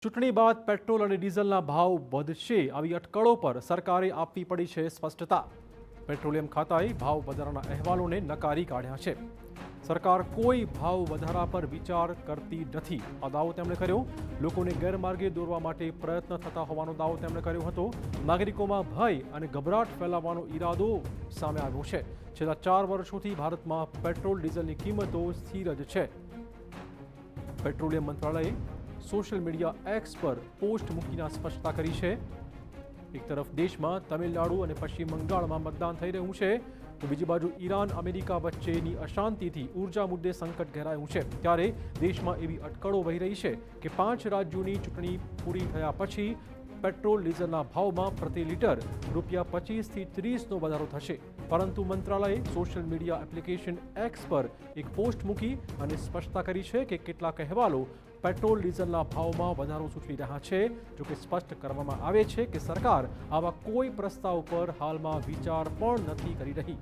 ચૂંટણી બાદ પેટ્રોલ અને ડીઝલના ભાવ વધશે આવી અટકળો પર સરકારે આપવી પડી છે સ્પષ્ટતા। પેટ્રોલિયમ ખાતાએ ભાવ વધારાના અહેવાલોને નકારી કાઢ્યા છે। સરકાર કોઈ ભાવ વધારા પર વિચાર કરતી નથી આ દાવો તેમણે કર્યો। લોકોને ગેરમાર્ગે દોરવા માટે પ્રયત્ન થતા હોવાનો દાવો તેમણે કર્યો હતો। નાગરિકોમાં ભય અને ગભરાટ ફેલાવવાનો ઈરાદો સામે આવ્યો છે। છેલ્લા 4 વર્ષોથી ભારતમાં પેટ્રોલ ડીઝલની કિંમતો સ્થિર જ છે। પેટ્રોલિયમ મંત્રાલયે સોશિયલ મીડિયા એક્સ પર પોસ્ટ મૂકીને સ્પષ્ટતા કરી છે। એક તરફ દેશમાં તમિલનાડુ અને પશ્ચિમ બંગાળમાં મતદાન થઈ રહ્યું છે તો બીજી બાજુ ઈરાન અમેરિકા વચ્ચેની અશાંતિથી ઉર્જા મુદ્દે સંકટ ઘેરાયું છે। ત્યારે દેશમાં એવી અટકળો વહી રહી છે કે 5 રાજ્યોની ચૂંટણી પૂરી થયા પછી પેટ્રોલ ડીઝલના ભાવમાં પ્રતિ લીટર ₹25 થી 30નો વધારો થશે। પરંતુ મંત્રાલયે સોશિયલ મીડિયા એપ્લિકેશન એક્સ પર એક પોસ્ટ મૂકી અને સ્પષ્ટતા કરી છે કે કેટલાક અહેવાલો પેટ્રોલ ડીઝલના ભાવમાં વધારો સૂચવી રહ્યા છે। જોકે સ્પષ્ટ કરવામાં આવે છે કે સરકાર આવા કોઈ પ્રસ્તાવ પર હાલમાં વિચાર પણ નથી કરી રહી।